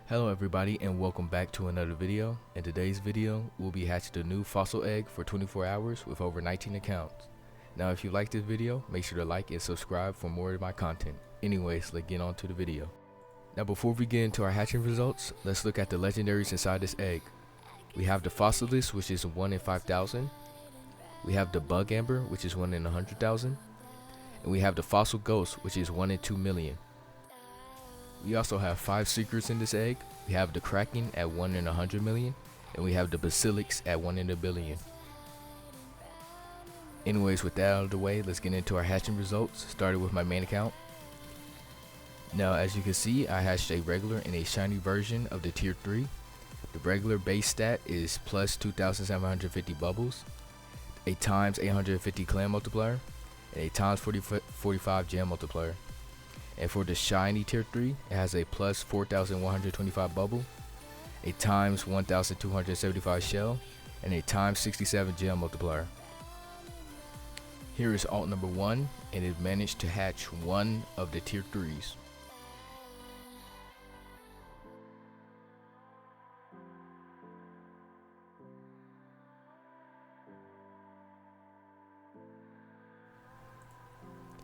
Hello everybody and welcome back to another video. In today's video, we'll be hatching a new fossil egg for 24 hours with over 19 accounts. Now if you like this video, make sure to like and subscribe for more of my content. Anyways, let's get on to the video. Now before we get into our hatching results, let's look at the legendaries inside this egg. We have the Fossilis, which is 1 in 5,000. We have the Bug Amber, which is 1 in 100,000. And we have the Fossil Ghost, which is 1 in 2 million. We also have 5 secrets in this egg. We have the Kraken at 1 in 100 million, and we have the Basilics at 1 in a billion. Anyways, with that out of the way, let's get into our hatching results, starting with my main account. Now as you can see, I hatched a regular and a shiny version of the tier 3. The regular base stat is plus 2,750 bubbles, a times 850 clan multiplier, and a times 45 gem multiplier. And for the shiny tier 3, it has a plus 4,125 bubble, a times 1,275 shell, and a times 67 gem multiplier. Here is alt number 1, and it managed to hatch one of the tier 3s.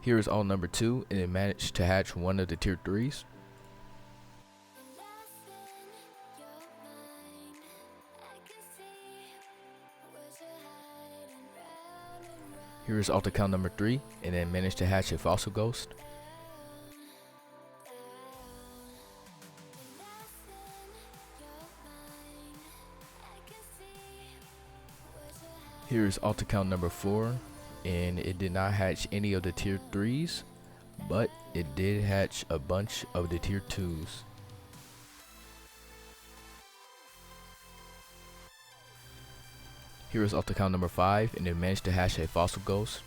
Here is alt number 2, and it managed to hatch one of the tier 3s. Here is alt account number 3, and it managed to hatch a Fossil Ghost. Here is alt account number 4, and it did not hatch any of the tier 3s, but it did hatch a bunch of the tier 2s. Here is alt account number 5, and it managed to hatch a Fossil Ghost.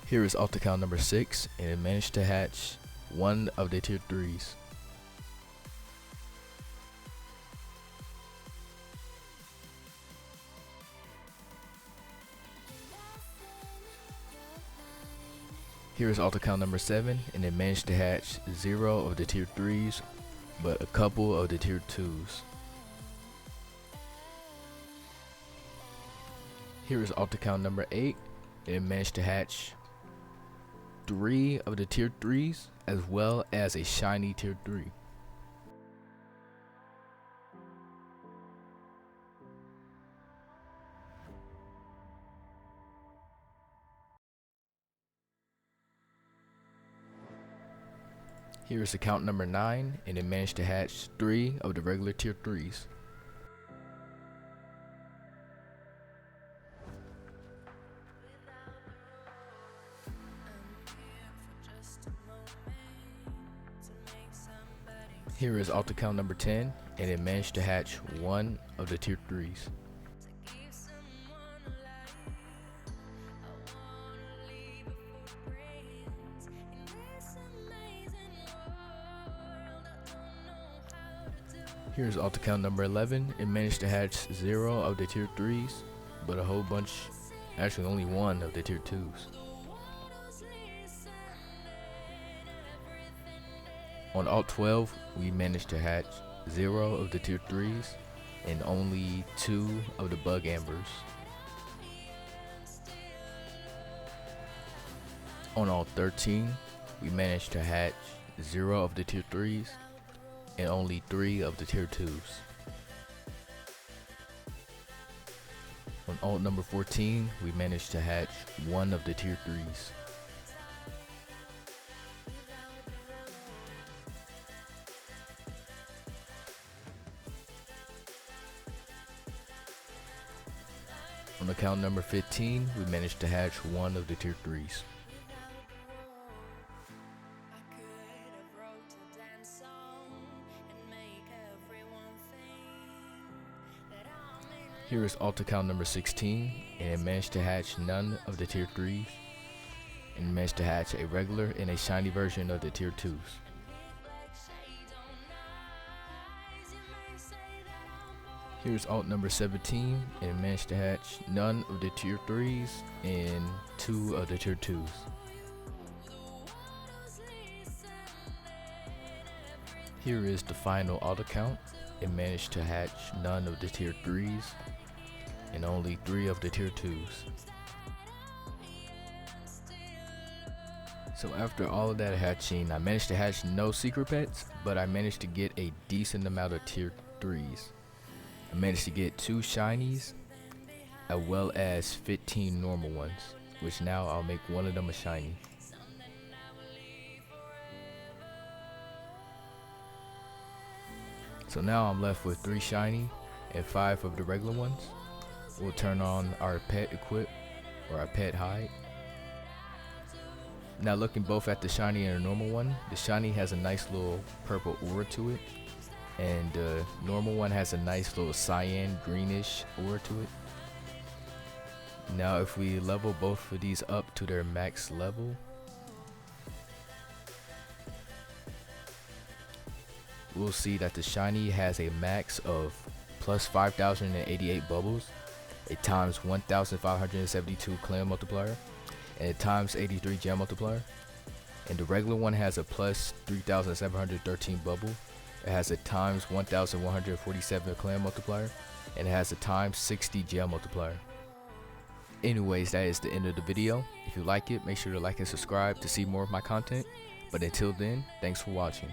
Here is alt account number 6, and it managed to hatch one of the tier 3s. Here is alt account number 7, and it managed to hatch 0 of the tier 3s, but a couple of the tier 2s. Here is alt account number 8, and it managed to hatch 3 of the tier 3s, as well as a shiny tier 3. Here is account number 9, and it managed to hatch 3 of the regular tier 3s. Here is alt account number 10, and it managed to hatch one of the tier 3s. Here's alt account number 11. It managed to hatch 0 of the tier 3s, but a whole bunch, actually only 1 of the tier 2s. On alt 12, we managed to hatch 0 of the tier 3s and only 2 of the Bug Ambers. On alt 13, we managed to hatch 0 of the tier 3s and only 3 of the tier 2s. On alt number 14, we managed to hatch 1 of the tier 3s. On account number 15, we managed to hatch 1 of the tier 3s. Here is alt account number 16, and it managed to hatch none of the tier 3s, and managed to hatch a regular and a shiny version of the tier 2s. Here's alt number 17 and managed to hatch none of the tier 3s and 2 of the tier 2s. Here is the final alt account. It managed to hatch none of the tier 3s and only 3 of the tier 2s. So after all of that hatching, I managed to hatch no secret pets, but I managed to get a decent amount of tier 3s. I managed to get 2 shinies as well as 15 normal ones, which now I'll make one of them a shiny. So now I'm left with 3 shiny and 5 of the regular ones. We'll turn on our pet equip or our pet hide. Now looking both at the shiny and the normal one, the shiny has a nice little purple aura to it, and the normal one has a nice little cyan greenish aura to it. Now if we level both of these up to their max level, we'll see that the shiny has a max of plus 5,088 bubbles, a times 1,572 clan multiplier, and a times 83 gem multiplier. And the regular one has a plus 3,713 bubble. It has a times 1,147 clan multiplier, and it has a times 60 gem multiplier. Anyways, that is the end of the video. If you like it, make sure to like and subscribe to see more of my content. But until then, thanks for watching.